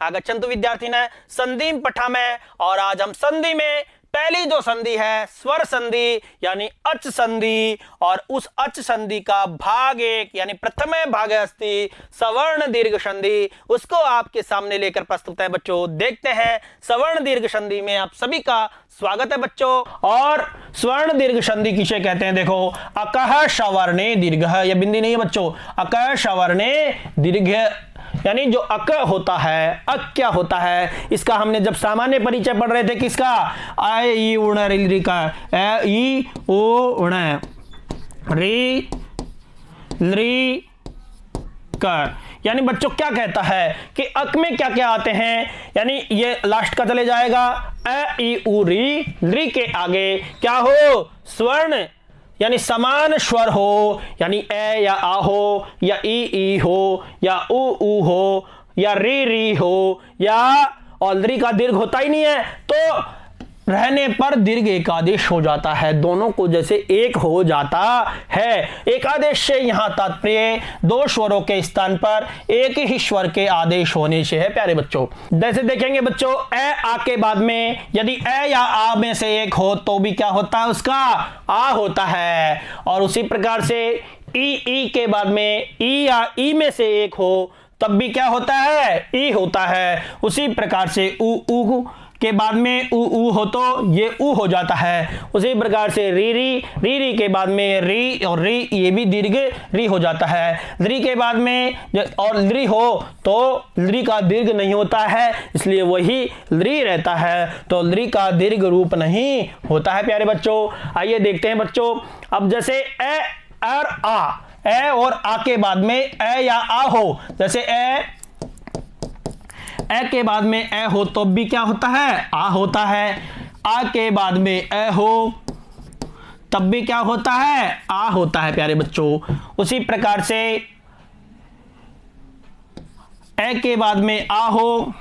आगच्छन्तु विद्यार्थिनः संधिं पठामः। और आज हम संधि में पहली जो संधि है स्वर संधि यानी अच संधि, और उस अच संधि का भाग एक यानी प्रथम भाग अस्ति सवर्ण दीर्घ संधि, उसको आपके सामने लेकर प्रस्तुत है बच्चों। देखते हैं सवर्ण दीर्घ संधि में आप सभी का स्वागत है बच्चों। और स्वर्ण दीर्घ संधि किसे कहते हैं? देखो, अकः सवर्णे दीर्घ, यह बिंदी नहीं है बच्चों, अकः सवर्णे दीर्घ यानी जो अक होता है, अक क्या होता है, इसका हमने जब सामान्य परिचय पढ़ रहे थे किसका, आ ई उण री का, ए ई ओ उण री ली का, यानी बच्चों क्या कहता है कि अक में क्या क्या आते हैं, यानी ये लास्ट का चले जाएगा, ए ई उ री के आगे क्या हो, स्वर्ण यानी समान स्वर हो, यानी ए या आ हो, या ई हो, या उ हो, या री हो, या और री का दीर्घ होता ही नहीं है, तो रहने पर दीर्घ एकादेश हो जाता है, दोनों को जैसे एक हो जाता है। एकादेश से यहां तात्पर्य दो स्वरों के स्थान पर एक ही स्वर के आदेश होने से है प्यारे बच्चों। जैसे देखेंगे बच्चों, ए आ के बाद में यदि ए या आ में से एक हो तो भी क्या होता है, उसका आ होता है। और उसी प्रकार से ई के बाद में ई या ई में से एक हो तब भी क्या होता है, ई होता है। उसी प्रकार से उ के बाद में उ हो तो ये उ हो जाता है। उसी प्रकार से री के बाद में री और री, ये भी दीर्घ री हो जाता है। री के बाद में और ली हो तो ली का दीर्घ नहीं होता है, इसलिए वही ली रहता है, तो ली का दीर्घ रूप नहीं होता है प्यारे बच्चों। आइए देखते हैं बच्चों, अब जैसे ए और आ, ए और आ के बाद में ए या आ हो, जैसे ए के बाद में ए हो तो भी क्या होता है, आ होता है। आ के बाद में ए हो तब भी क्या होता है, आ होता है प्यारे बच्चों। उसी प्रकार से ए के बाद में आ हो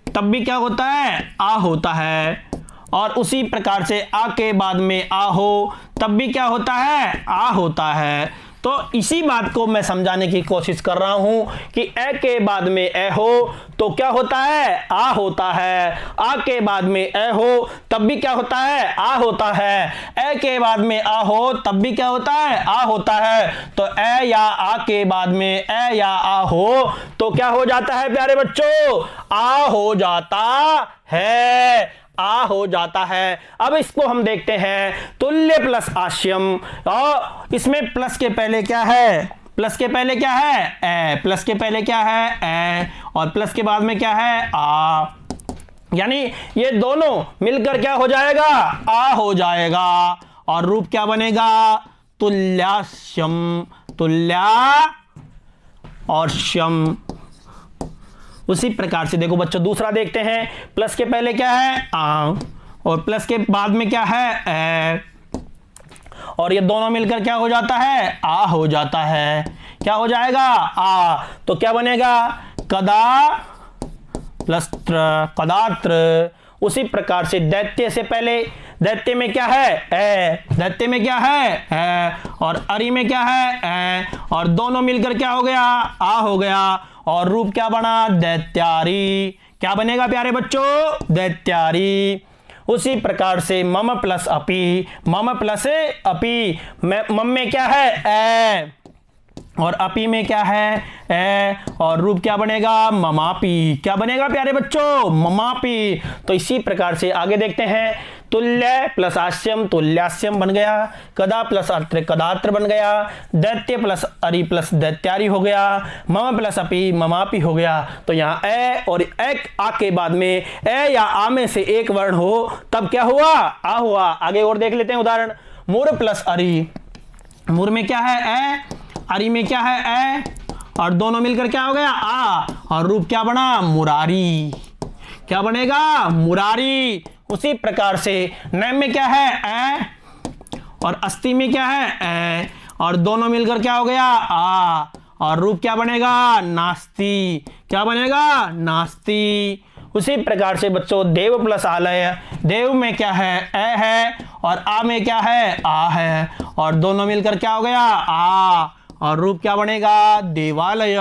तब भी क्या होता है, आ होता है। और उसी प्रकार से आ के बाद में आ हो तब भी क्या होता है, आ होता है। तो इसी बात को मैं समझाने की कोशिश कर रहा हूं कि ए के बाद में ए हो तो क्या होता है, आ होता है। आ के बाद में ए हो तब भी क्या होता है, आ होता है। ए के बाद में आ हो तब भी क्या होता है, आ होता है। तो ए या आ के बाद में ए या आ हो तो क्या हो जाता है प्यारे बच्चों, आ हो जाता है, आ हो जाता है। अब इसको हम देखते हैं तुल्य प्लस आश्यम, और इसमें प्लस के पहले क्या है, प्लस के पहले क्या है, ए, प्लस के पहले क्या है, ए, और प्लस के बाद में क्या है, आ, यानी ये दोनों मिलकर क्या हो जाएगा, आ हो जाएगा। और रूप क्या बनेगा, तुल्याश्यम, तुल्या और श्यम। उसी प्रकार से देखो बच्चों दूसरा देखते हैं, प्लस के पहले क्या है, आ, और प्लस के बाद में क्या है, ए, और ये दोनों मिलकर क्या हो जाता है, आ हो जाता है। क्या हो जाएगा, आ, तो क्या बनेगा, कदा प्लस त्र, कदात्र। उसी प्रकार से दैत्य से पहले, दैत्य में क्या है, ए, दैत्य में क्या है, ए, और अरि में क्या है, ए, और दोनों मिलकर क्या हो गया, आ हो गया। और रूप क्या बना, दैत्यारी। क्या बनेगा प्यारे बच्चों, दैत्यारी। उसी प्रकार से मम प्लस अपी, मम प्लस अपी, मम में क्या है, ए, और अपी में क्या है, ए, और रूप क्या बनेगा, ममापी। क्या बनेगा प्यारे बच्चों, ममापी। तो इसी प्रकार से आगे देखते हैं, तुल्य प्लस आश्यम तुल्यास्यम बन गया, कदा प्लस अत्र कदात्र बन गया, दैत्य प्लस अरि प्लस दैत्यारी हो गया, मम प्लस अपी ममापी हो गया। तो यहाँ ए और एक आ के बाद में ए या आ में से एक वर्ण हो तब क्या हुआ, आ हुआ। आगे और देख लेते हैं उदाहरण, मुर प्लस अरि, मुर में क्या है, ए, अरि में क्या है, ए, और दोनों मिलकर क्या हो गया, आ, और रूप क्या बना, मुरारी। क्या बनेगा, मुरारी। उसी प्रकार से न में क्या है, ए, और अस्ति में क्या है, ए, और दोनों मिलकर क्या हो गया, आ, और रूप क्या बनेगा, नास्ति। क्या बनेगा, नास्ति। उसी प्रकार से बच्चों देव प्लस आलय, देव में क्या है, ए है, और आ में क्या है, आ है, और दोनों मिलकर क्या हो गया, आ, और रूप क्या बनेगा, देवालय।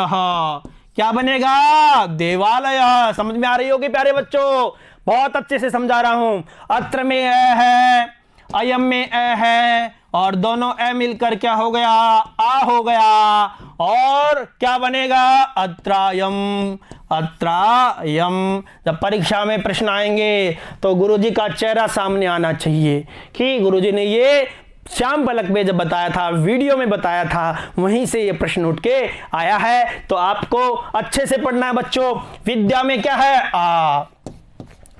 क्या बनेगा? देवालय। समझ में आ रही होगी प्यारे बच्चों, बहुत अच्छे से समझा रहा हूं। अत्र में अ है, अयम में अ है, और दोनों अ मिलकर क्या हो गया? आ हो गया। और क्या बनेगा? अत्रायम। अत्रायम। जब परीक्षा में प्रश्न आएंगे तो गुरुजी का चेहरा सामने आना चाहिए कि गुरुजी ने ये श्याम पलक में जब बताया था, वीडियो में बताया था, वहीं से ये प्रश्न उठ के आया है। तो आपको अच्छे से पढ़ना है बच्चों। विद्या में क्या है? आ।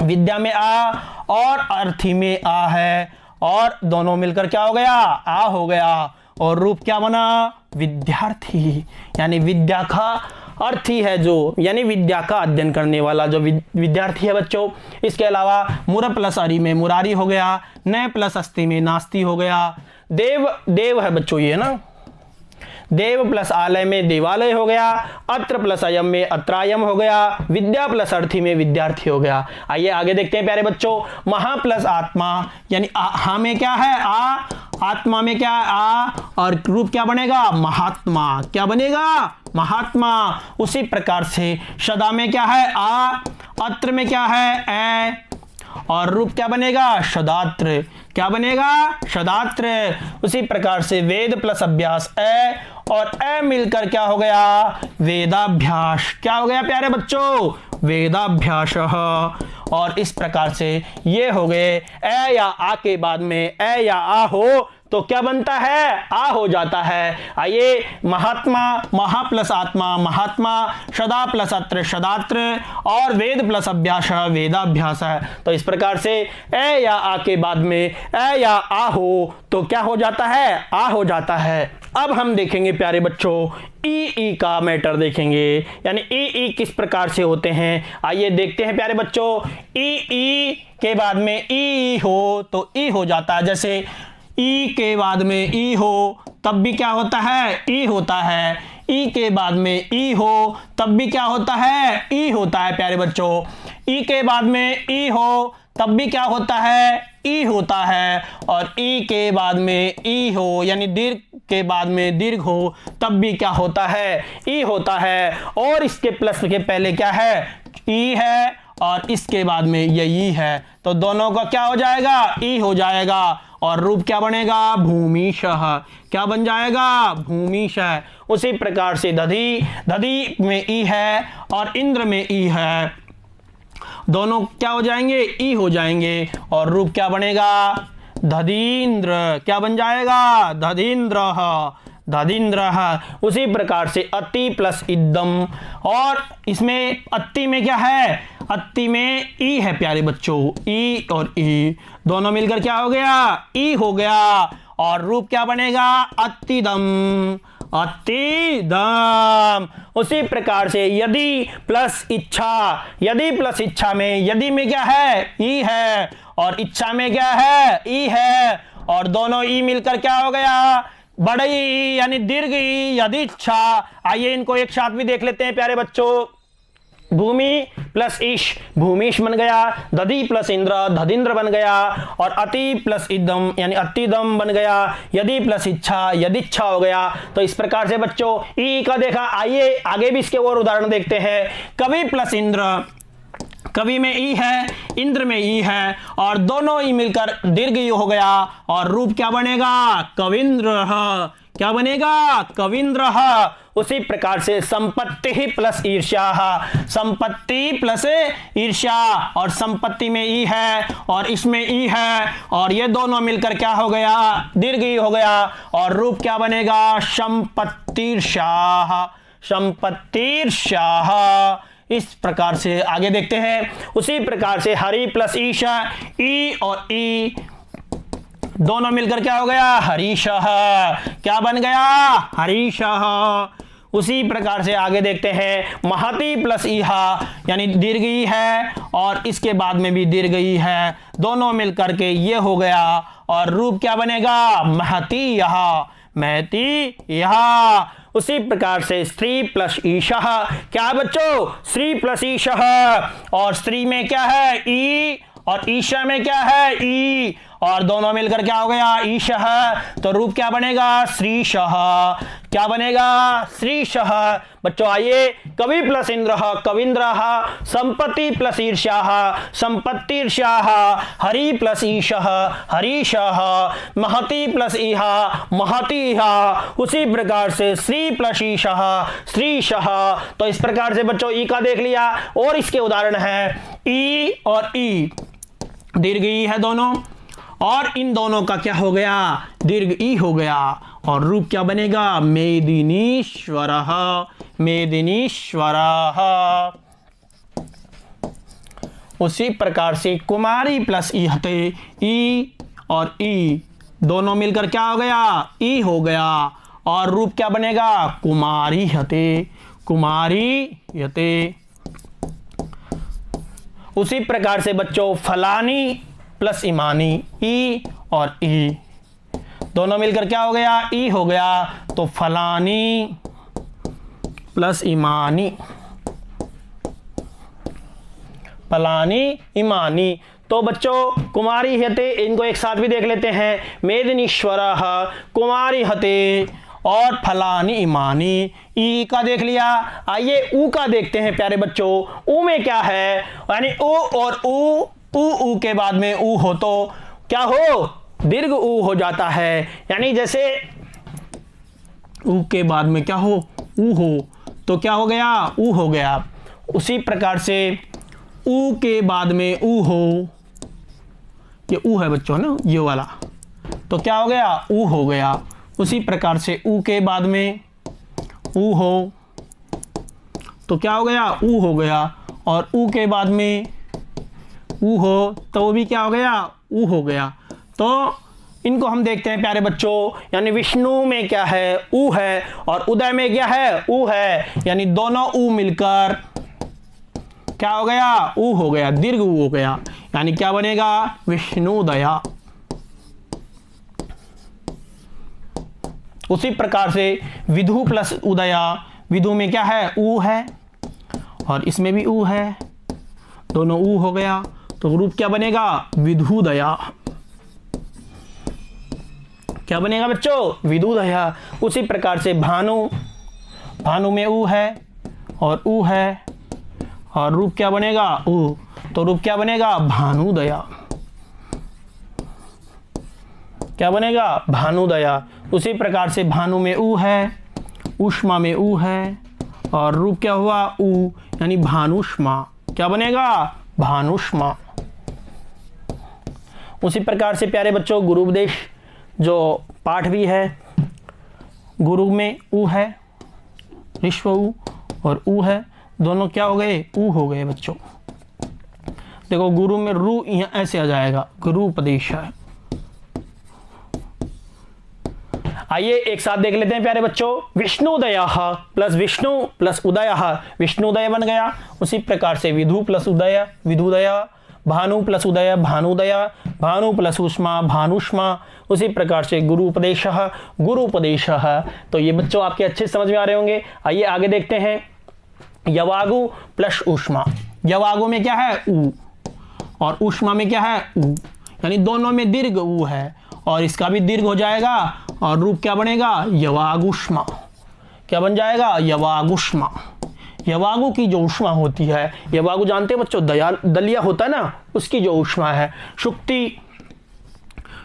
विद्या में आ और अर्थी में आ है, और दोनों मिलकर क्या हो गया? आ हो गया। और रूप क्या बना? विद्यार्थी। यानी विद्या का अर्थी है जो, यानी विद्या का अध्ययन करने वाला जो विद्यार्थी है बच्चों। इसके अलावा मुर प्लस अरि में मुरारी हो गया, न प्लस अस्ति में नास्ति हो गया। देव, देव है बच्चों ये ना, देव प्लस आलय में देवालय हो गया। अत्र प्लस अयम में अत्रायम हो गया। विद्या प्लस अर्थी में विद्यार्थी हो गया। आइए आगे देखते हैं प्यारे बच्चों। महा प्लस आत्मा, यानी हा में क्या है? आ। आत्मा में क्या है? आ। और रूप क्या बनेगा? महात्मा। क्या बनेगा? महात्मा। उसी प्रकार से शदा में क्या है? आ। अत्र में क्या है? ए। और रूप क्या बनेगा? शदात्र। क्या बनेगा? शदात्र। उसी प्रकार से वेद प्लस अभ्यास ए, और ए मिलकर क्या हो गया? वेदाभ्यास। क्या हो गया प्यारे बच्चों? वेदाभ्यास। और इस प्रकार से ये हो गए। ए या आ के बाद में ए या आ हो तो क्या बनता है? आ हो जाता है। आइए, महात्मा, महा प्लस आत्मा महात्मा, शदा प्लस अत्र शदात्र, और वेद प्लस अभ्यास वेदाभ्यास है। तो इस प्रकार से ए या आ के बाद में ए या आ हो तो क्या हो जाता है? आ हो जाता है। अब हम देखेंगे प्यारे बच्चों ई का मैटर देखेंगे, यानी ई किस प्रकार से होते हैं। आइए देखते हैं प्यारे बच्चों। ई के बाद में ई हो तो ई हो जाता है। जैसे ई के बाद में ई हो तब भी क्या होता है? ई होता है। ई के बाद में ई हो तब भी क्या होता है? ई होता है प्यारे बच्चों। ई के बाद में ई हो तब भी क्या होता है? ई होता है। और ई के बाद में ई हो, यानी दीर्घ के बाद में दीर्घ हो तब भी क्या होता है? ई होता है। और इसके प्लस के पहले क्या है? ई है, और इसके बाद में ये ई है, तो दोनों का क्या हो जाएगा? ई हो जाएगा। और रूप क्या बनेगा? भूमिशः। क्या बन जाएगा? भूमिशः। उसी प्रकार से दधी, दधी में ई है और इंद्र में ई है, दोनों क्या हो जाएंगे? ई हो जाएंगे। और रूप क्या बनेगा? दधीन्द्र। क्या बन जाएगा? दधीन्द्र। दधीन्द्र। उसी प्रकार से अति प्लस इदम, और इसमें अति में क्या है? अति में ई है प्यारे बच्चों। ई और ई दोनों मिलकर क्या हो गया? ई हो गया। और रूप क्या बनेगा? अतिदम। अतिदम। उसी प्रकार से यदि प्लस इच्छा, यदि प्लस इच्छा में यदि में क्या है? ई है, और इच्छा में क्या है? ई है, और दोनों ई मिलकर क्या हो गया? बड़े ई, यानी दीर्घ ई, यदि इच्छा। आइए इनको एक साथ भी देख लेते हैं प्यारे बच्चों। भूमि प्लस ईश भूमिश बन गया। दधि प्लस इंद्र दधिंद्र बन गया। और अति प्लस इदम यानी अतिदम बन गया। यदि प्लस इच्छा यदिच्छा हो गया। तो इस प्रकार से बच्चों ई का देखा। आइए आगे भी इसके और उदाहरण देखते हैं। कवि प्लस इंद्र, कवि में ई है, इंद्र में ई है, और दोनों ई मिलकर दीर्घ ई हो गया। और रूप क्या बनेगा? कविंद्र। क्या बनेगा? कविंद्र। उसी प्रकार से संपत्ति प्लस ईर्ष्या, संपत्ति प्लस ईर्ष्या, और संपत्ति में ई है और इसमें ई है, और ये दोनों मिलकर क्या हो गया? दीर्घ ई हो गया। और रूप क्या बनेगा? संपत्तिर्ष्या। संपत्तिर्ष्या। इस प्रकार से आगे देखते हैं। उसी प्रकार से हरि प्लस ईशा, ई और ई दोनों मिलकर क्या हो गया? हरीशः। क्या बन गया? हरीशः। उसी प्रकार से आगे देखते हैं। महति प्लस ईहा यानी दीर्घ ई है और इसके बाद में भी दीर्घ ई है, दोनों मिलकर के ये हो गया। और रूप क्या बनेगा? महति यहा, महति यहा। उसी प्रकार से स्त्री प्लस ईशः, क्या बच्चों? स्त्री प्लस ईशः। और स्त्री में क्या है? ई, और ईशा में क्या है? ई। और दोनों मिलकर क्या हो गया ईशः, तो रूप क्या बनेगा श्रीशः। क्या बनेगा श्रीशः। बच्चों आइए, कवि प्लस इंद्रः कविंद्रः, संपत्ति प्लस ईर्ष्याः संपत्तिर्ष्याः, हरि प्लस ईशः हरीशः, महति प्लस इहा महतिः, उसी प्रकार से श्री प्लस ईशः श्रीशः। तो इस प्रकार से बच्चों ई का देख लिया। और इसके उदाहरण है ई और ई, दीर्घ ई है दोनों, और इन दोनों का क्या हो गया दीर्घ ई हो गया, और रूप क्या बनेगा मेदिनीश्वरः मेदिनीश्वरः। उसी प्रकार से कुमारी प्लस ई हते, ई और ई दोनों मिलकर क्या हो गया ई हो गया, और रूप क्या बनेगा कुमारी हते कुमारी यते। उसी प्रकार से बच्चों फलानी प्लस इमानी, ई और ई दोनों मिलकर क्या हो गया ई हो गया, तो फलानी प्लस इमानी फलानी इमानी। तो बच्चों कुमारी हते, इनको एक साथ भी देख लेते हैं, मेदिनीश्वरः कुमारी हते और फलानी इमानी। ई का देख लिया। आइए ऊ का देखते हैं प्यारे बच्चों। ऊ में क्या है, यानी ऊ और ऊ के बाद में ऊ हो तो क्या हो दीर्घ ऊ हो जाता है, यानी जैसे ऊ के बाद में क्या हो ऊ हो तो क्या हो गया ऊ हो गया। उसी प्रकार से ऊ के बाद में ऊ हो, ये ऊ है बच्चों ना ये वाला, तो क्या हो गया ऊ हो गया। उसी प्रकार से ऊ के बाद में ऊ हो तो क्या हो गया ऊ हो गया, और ऊ के बाद में ऊ हो तो वो भी क्या हो गया ऊ हो गया। तो इनको हम देखते हैं प्यारे बच्चों, यानी विष्णु में क्या है ऊ है, और उदय में क्या है ऊ है, यानी दोनों ऊ मिलकर क्या हो गया ऊ हो गया, दीर्घ ऊ हो गया, यानी क्या बनेगा विष्णुदया। उसी प्रकार से विधु प्लस उदया, विधु में क्या है ऊ है और इसमें भी ऊ है, दोनों ऊ हो गया, तो रूप क्या बनेगा विधुदया। क्या बनेगा बच्चों विधुदया। उसी प्रकार से भानु, भानु में ऊ है और ऊ है, और रूप क्या बनेगा ऊ, तो रूप क्या बनेगा भानुदया। क्या बनेगा भानुदया। उसी प्रकार से भानु में ऊ है, उष्मा में ऊ है, और रूप क्या हुआ ऊ, यानी भानुष्मा। क्या बनेगा भानुष्मा। उसी प्रकार से प्यारे बच्चों गुरुपदेश जो पाठ भी है, गुरु में ऊ है, ऋष्व ऊ और ऊ है, दोनों क्या हो गए ऊ हो गए बच्चों। देखो गुरु में रू यहाँ ऐसे आ जाएगा, गुरुपदेश है। आइए एक साथ देख लेते हैं प्यारे बच्चों, विष्णुदयः प्लस विष्णु प्लस उदयः, विष्णुदय बन गया। उसी प्रकार से विधु प्लस उदय विधुदया, भानु प्लस उदय भानुदया, भानु प्लस उष्मा भानुष्मा। उसी प्रकार से गुरुपदेशः गुरुपदेशः। तो ये बच्चों आपके अच्छे समझ में आ रहे होंगे। आइए आगे देखते हैं, यवागु प्लस उष्मा, यवागु में क्या है ऊ और उष्मा में क्या है ऊ, यानी दोनों में दीर्घ ऊ है, और इसका भी दीर्घ हो जाएगा, और रूप क्या बनेगा यवागुष्मा। क्या बन जाएगा यवागुष्मा। यवागु की जो उष्मा होती है, यवागु जानते हैं बच्चों दलिया होता है ना, उसकी जो उष्मा है। शुक्ति,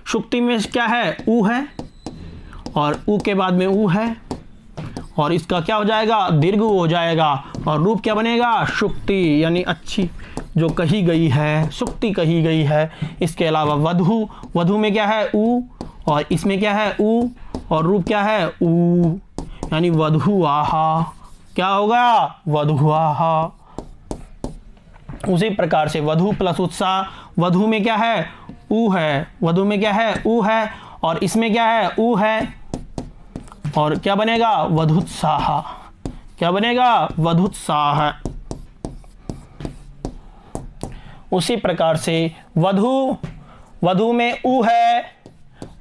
शुक्ति में क्या है ऊ है, और ऊ के बाद में ऊ है, और इसका क्या हो जाएगा दीर्घ हो जाएगा, और रूप क्या बनेगा शुक्ति, यानी अच्छी जो कही गई है, सुक्ति कही गई है। इसके अलावा वधु, वधु में क्या है ऊ, और इसमें क्या है ऊ, और रूप क्या है ऊ, यानी वधुआहा। क्या होगा वधुआहा। उसी प्रकार से वधु प्लस उत्साह, वधु में क्या है ऊ है, वधु में क्या है ऊ है, और इसमें क्या है ऊ है, और क्या बनेगा वधुत्साह। क्या बनेगा वधुत्साह। उसी प्रकार से वधु, वधु में ऊ है,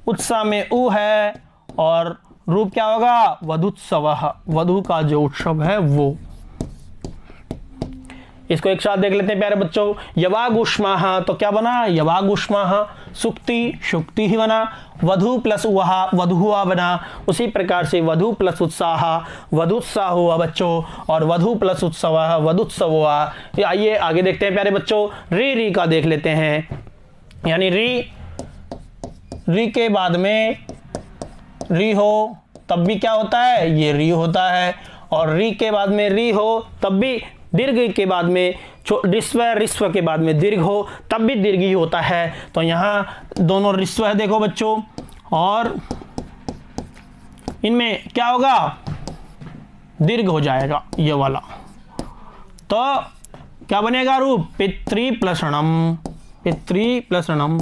उत्साह में ऊ है, और रूप क्या होगा वधुत्सवः, वधु का जो उत्सव है वो। इसको एक साथ देख लेते हैं प्यारे बच्चों। यवागुष्माः तो क्या बना, यवागुष्माः। सुक्ति शुक्ति ही बना। वधु प्लस वहा वधुआ बना। उसी प्रकार से वधु प्लस उत्साह वधुत्साह हुआ बच्चों, और वधु प्लस उत्सव वधुत्सव हुआ। आइए आगे देखते हैं प्यारे बच्चों, री का देख लेते हैं। यानी री के बाद में री हो तब भी क्या होता है, ये री होता है। और री के बाद में री हो तब भी दीर्घ के बाद में रिस्व के बाद में दीर्घ हो तब भी दीर्घ ही होता है। तो यहाँ दोनों रिस्व है देखो बच्चों, और इनमें क्या होगा, दीर्घ हो जाएगा ये वाला। तो क्या बनेगा रूप, पितृप्लसणम, पितृप्लसणम,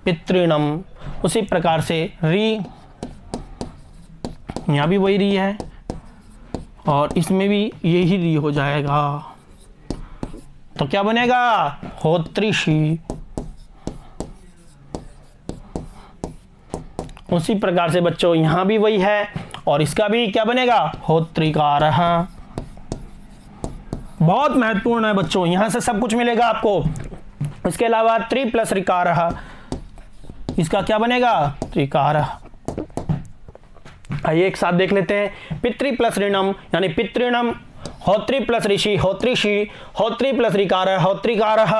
पितृणम। उसी प्रकार से री, यहाँ भी वही री है और इसमें भी यही री हो जाएगा। तो क्या बनेगा, होत्रिषि। उसी प्रकार से बच्चों यहां भी वही है और इसका भी क्या बनेगा, होत्रिकारः। बहुत महत्वपूर्ण है बच्चों, यहां से सब कुछ मिलेगा आपको। इसके अलावा त्रि प्लस ऋकारः, इसका क्या बनेगा, त्रिकारः। आइए एक साथ देख लेते हैं। पितृ प्लस ऋणम यानी पितृणम, होत्री प्लस ऋषि होत्रिषि, होत्री प्लस ऋकारः होत्रिकारः,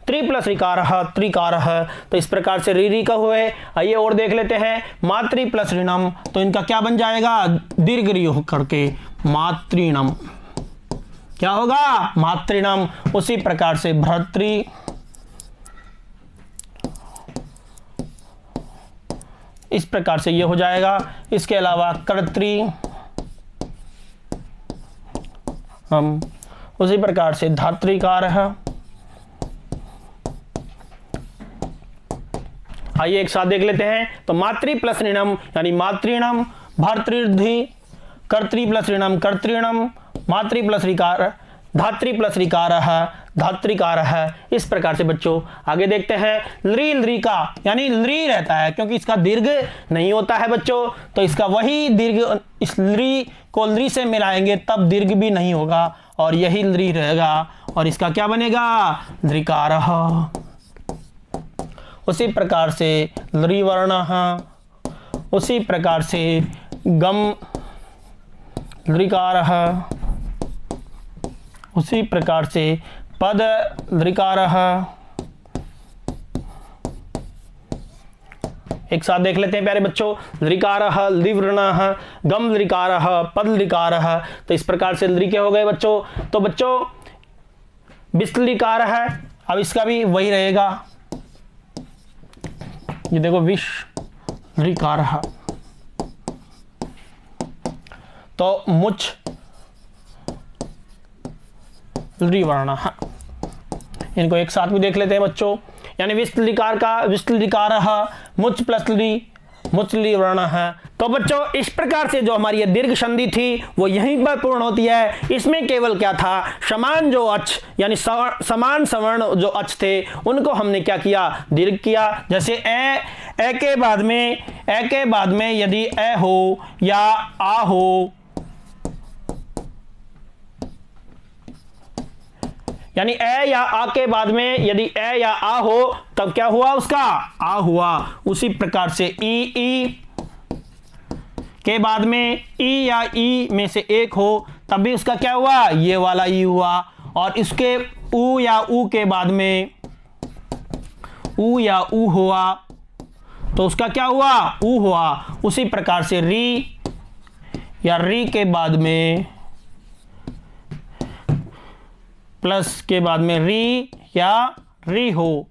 त्रि प्लस ऋकारः त्रिकारः। तो इस प्रकार से री का हुए। आइए और देख लेते हैं। मातृ प्लस ऋणम, तो इनका क्या बन जाएगा, दीर्घ री होकर के मातृणम। क्या होगा, मातृणम। उसी प्रकार से भर्तृ, इस प्रकार से ये हो जाएगा। इसके अलावा कर्तृ, हम उसी प्रकार से धात्रिकारः। आइए एक साथ देख लेते हैं। तो मातृ प्लस ऋणम यानी मातृणम, भर्तृर्धि, कर्तृ प्लस ऋणम कर्तृणम, मातृ प्लस ऋकार, धात्री प्लस ऋकारः धात्रिकारः। इस प्रकार से बच्चों आगे देखते हैं। लृ का यानी लृ रहता है क्योंकि इसका दीर्घ नहीं होता है बच्चों, तो इसका वही दीर्घ, इस लृ को लृ से मिलाएंगे तब दीर्घ भी नहीं होगा और यही लृ रहेगा और इसका क्या बनेगा, लृकारः। उसी प्रकार से लृ वर्णः, उसी प्रकार से गम लृकारः, उसी प्रकार से पद लृकारः। एक साथ देख लेते हैं प्यारे बच्चों। लृकारः लिव्रणः, गम लृकारः, पद लृकारः। तो इस प्रकार से लृ के हो गए बच्चों। तो बच्चों विस्लृकारः है, अब इसका भी वही रहेगा। ये देखो विष लृकारः। तो मुच लृ वर्ण, इनको एक साथ भी देख लेते हैं बच्चों। यानी विस्लृकार का विस्लृकारः, मुच प्लस लृ, मुच लृ वर्ण है। तो बच्चों इस प्रकार से जो हमारी ये दीर्घ संधि थी वो यहीं पर पूर्ण होती है। इसमें केवल क्या था, समान जो अक्ष यानी समान सवर्ण जो अक्ष थे उनको हमने क्या किया, दीर्घ किया। जैसे ए के बाद में यदि ए हो या आ हो, यानी ए या आ के बाद में यदि ए या आ हो तब क्या हुआ, उसका आ हुआ। उसी प्रकार से ई के बाद में ई या ई में से एक हो तब भी उसका क्या हुआ, ये वाला ई हुआ। और इसके ऊ या ऊ के बाद में ऊ या ऊ हुआ तो उसका क्या हुआ, ऊ हुआ। उसी प्रकार से री या री के बाद में प्लस के बाद में री या री हो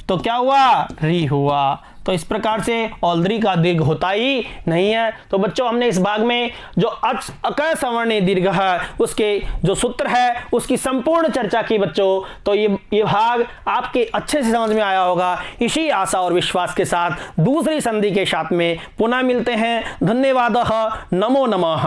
तो क्या हुआ, री हुआ। तो इस प्रकार से औलदरी का दीर्घ होता ही नहीं है। तो बच्चों हमने इस भाग में जो अकय सवर्णी दीर्घ है उसके जो सूत्र है उसकी संपूर्ण चर्चा की बच्चों। तो ये भाग आपके अच्छे से समझ में आया होगा। इसी आशा और विश्वास के साथ दूसरी संधि के साथ में पुनः मिलते हैं। धन्यवाद, नमो नमः।